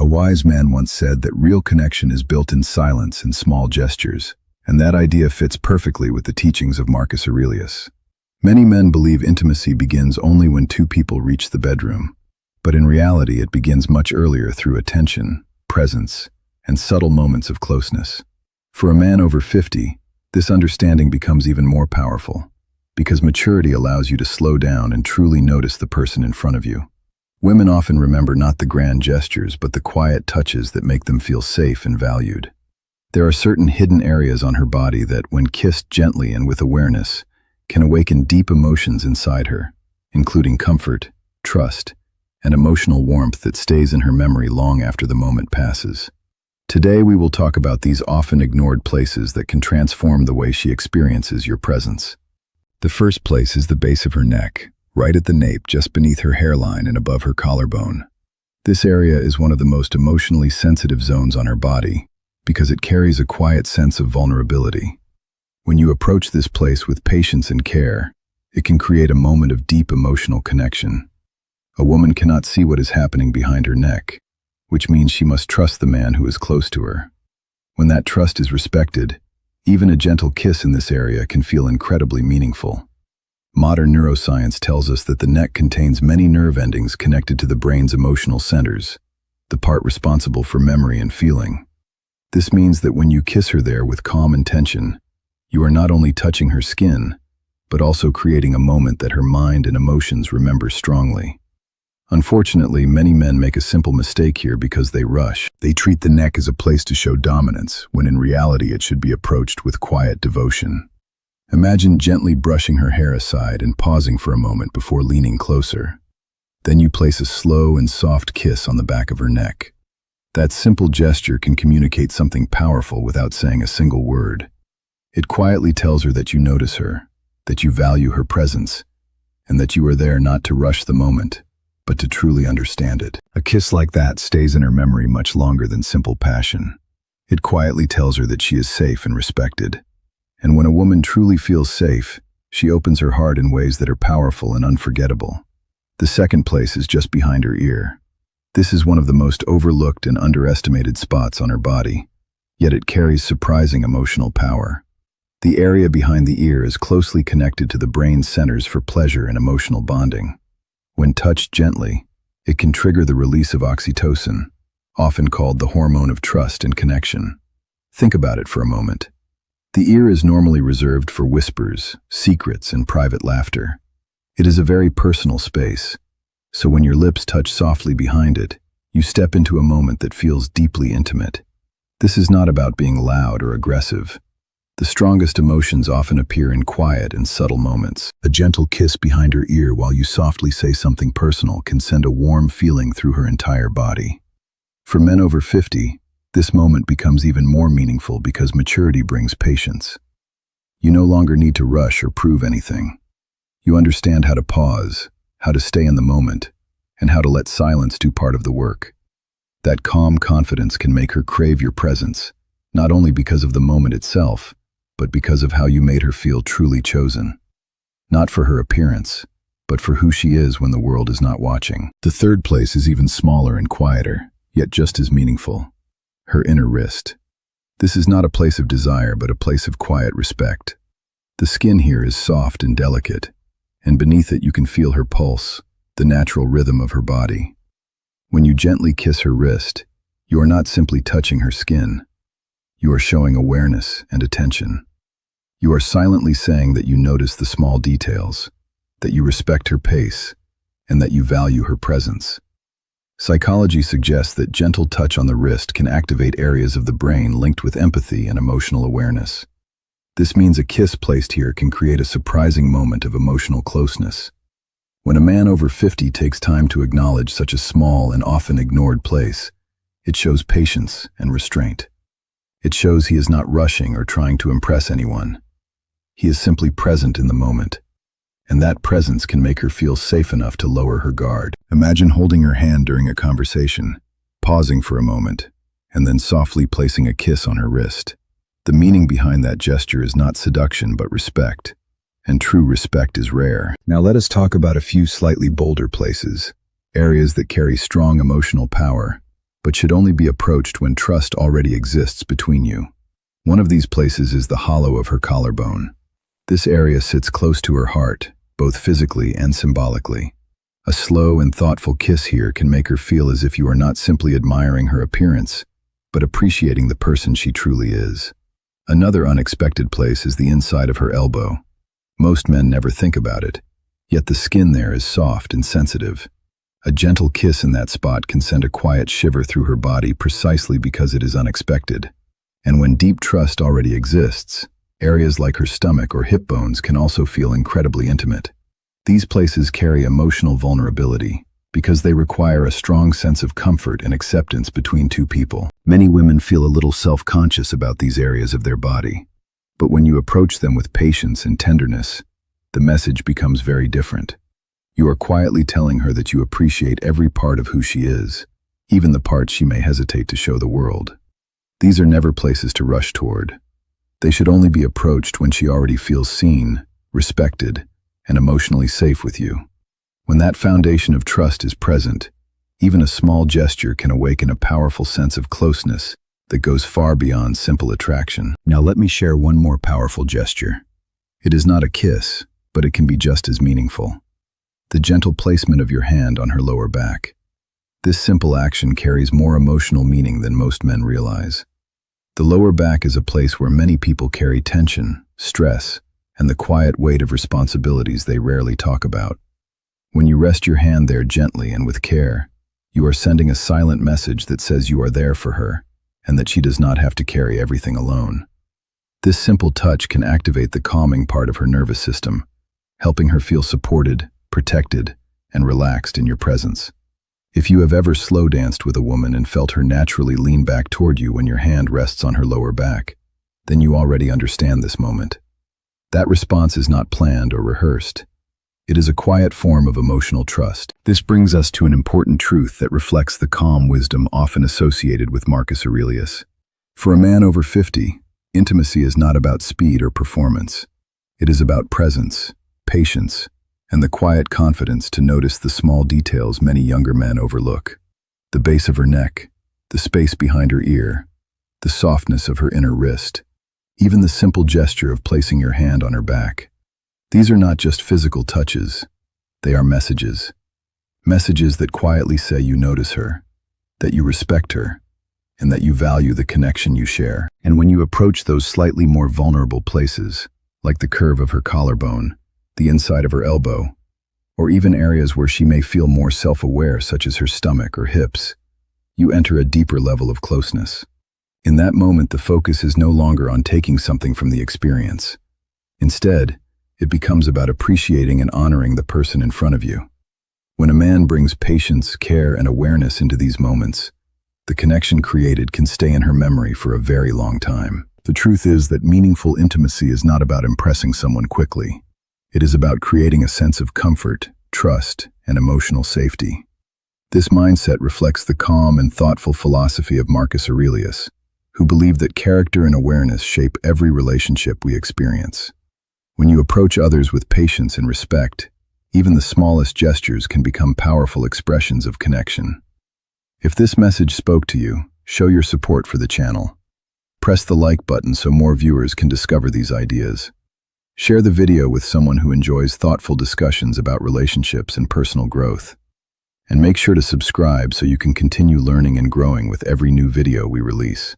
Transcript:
wise man once said that real connection is built in silence and small gestures, and that idea fits perfectly with the teachings of Marcus Aurelius. Many men believe intimacy begins only when two people reach the bedroom, but in reality it begins much earlier through attention, presence, and subtle moments of closeness. For a man over 50, this understanding becomes even more powerful, because maturity allows you to slow down and truly notice the person in front of you. Women often remember not the grand gestures, but the quiet touches that make them feel safe and valued. There are certain hidden areas on her body that, when kissed gently and with awareness, can awaken deep emotions inside her, including comfort, trust, and emotional warmth that stays in her memory long after the moment passes. Today we will talk about these often ignored places that can transform the way she experiences your presence. The first place is the base of her neck, right at the nape just beneath her hairline and above her collarbone. This area is one of the most emotionally sensitive zones on her body because it carries a quiet sense of vulnerability. When you approach this place with patience and care, it can create a moment of deep emotional connection. A woman cannot see what is happening behind her neck, which means she must trust the man who is close to her. When that trust is respected, even a gentle kiss in this area can feel incredibly meaningful. Modern neuroscience tells us that the neck contains many nerve endings connected to the brain's emotional centers, the part responsible for memory and feeling. This means that when you kiss her there with calm intention, you are not only touching her skin, but also creating a moment that her mind and emotions remember strongly. Unfortunately, many men make a simple mistake here because they rush. They treat the neck as a place to show dominance, when in reality it should be approached with quiet devotion. Imagine gently brushing her hair aside and pausing for a moment before leaning closer. Then you place a slow and soft kiss on the back of her neck. That simple gesture can communicate something powerful without saying a single word. It quietly tells her that you notice her, that you value her presence, and that you are there not to rush the moment, but to truly understand it. A kiss like that stays in her memory much longer than simple passion. It quietly tells her that she is safe and respected. And when a woman truly feels safe, she opens her heart in ways that are powerful and unforgettable. The second place is just behind her ear. This is one of the most overlooked and underestimated spots on her body, yet it carries surprising emotional power. The area behind the ear is closely connected to the brain's centers for pleasure and emotional bonding. When touched gently, it can trigger the release of oxytocin, often called the hormone of trust and connection. Think about it for a moment. The ear is normally reserved for whispers, secrets, and private laughter. It is a very personal space, so when your lips touch softly behind it, you step into a moment that feels deeply intimate. This is not about being loud or aggressive. The strongest emotions often appear in quiet and subtle moments. A gentle kiss behind her ear while you softly say something personal can send a warm feeling through her entire body. For men over 50, this moment becomes even more meaningful because maturity brings patience. You no longer need to rush or prove anything. You understand how to pause, how to stay in the moment, and how to let silence do part of the work. That calm confidence can make her crave your presence, not only because of the moment itself, but because of how you made her feel truly chosen. Not for her appearance, but for who she is when the world is not watching. The third place is even smaller and quieter, yet just as meaningful. Her inner wrist. This is not a place of desire, but a place of quiet respect. The skin here is soft and delicate, and beneath it you can feel her pulse, the natural rhythm of her body. When you gently kiss her wrist, you are not simply touching her skin. You are showing awareness and attention. You are silently saying that you notice the small details, that you respect her pace, and that you value her presence. Psychology suggests that gentle touch on the wrist can activate areas of the brain linked with empathy and emotional awareness. This means a kiss placed here can create a surprising moment of emotional closeness. When a man over 50 takes time to acknowledge such a small and often ignored place, it shows patience and restraint. It shows he is not rushing or trying to impress anyone. He is simply present in the moment, and that presence can make her feel safe enough to lower her guard. Imagine holding her hand during a conversation, pausing for a moment, and then softly placing a kiss on her wrist. The meaning behind that gesture is not seduction but respect, and true respect is rare. Now let us talk about a few slightly bolder places, areas that carry strong emotional power, but should only be approached when trust already exists between you. One of these places is the hollow of her collarbone. This area sits close to her heart, both physically and symbolically. A slow and thoughtful kiss here can make her feel as if you are not simply admiring her appearance, but appreciating the person she truly is. Another unexpected place is the inside of her elbow. Most men never think about it, yet the skin there is soft and sensitive. A gentle kiss in that spot can send a quiet shiver through her body precisely because it is unexpected. And when deep trust already exists, areas like her stomach or hip bones can also feel incredibly intimate. These places carry emotional vulnerability because they require a strong sense of comfort and acceptance between two people. Many women feel a little self-conscious about these areas of their body, but when you approach them with patience and tenderness, the message becomes very different. You are quietly telling her that you appreciate every part of who she is, even the parts she may hesitate to show the world. These are never places to rush toward. They should only be approached when she already feels seen, respected, and emotionally safe with you. When that foundation of trust is present, even a small gesture can awaken a powerful sense of closeness that goes far beyond simple attraction. Now let me share one more powerful gesture. It is not a kiss, but it can be just as meaningful. The gentle placement of your hand on her lower back. This simple action carries more emotional meaning than most men realize. The lower back is a place where many people carry tension, stress, and the quiet weight of responsibilities they rarely talk about. When you rest your hand there gently and with care, you are sending a silent message that says you are there for her and that she does not have to carry everything alone. This simple touch can activate the calming part of her nervous system, helping her feel supported, protected, and relaxed in your presence. If you have ever slow danced with a woman and felt her naturally lean back toward you when your hand rests on her lower back, then you already understand this moment. That response is not planned or rehearsed. It is a quiet form of emotional trust. This brings us to an important truth that reflects the calm wisdom often associated with Marcus Aurelius. For a man over 50, intimacy is not about speed or performance. It is about presence, patience, and the quiet confidence to notice the small details many younger men overlook. The base of her neck, the space behind her ear, the softness of her inner wrist, even the simple gesture of placing your hand on her back. These are not just physical touches, they are messages. Messages that quietly say you notice her, that you respect her, and that you value the connection you share. And when you approach those slightly more vulnerable places, like the curve of her collarbone, the inside of her elbow, or even areas where she may feel more self-aware, such as her stomach or hips, you enter a deeper level of closeness. In that moment, the focus is no longer on taking something from the experience. Instead, it becomes about appreciating and honoring the person in front of you. When a man brings patience, care, and awareness into these moments, the connection created can stay in her memory for a very long time. The truth is that meaningful intimacy is not about impressing someone quickly. It is about creating a sense of comfort, trust, and emotional safety. This mindset reflects the calm and thoughtful philosophy of Marcus Aurelius, who believed that character and awareness shape every relationship we experience. When you approach others with patience and respect, even the smallest gestures can become powerful expressions of connection. If this message spoke to you, show your support for the channel. Press the like button so more viewers can discover these ideas. Share the video with someone who enjoys thoughtful discussions about relationships and personal growth. And make sure to subscribe so you can continue learning and growing with every new video we release.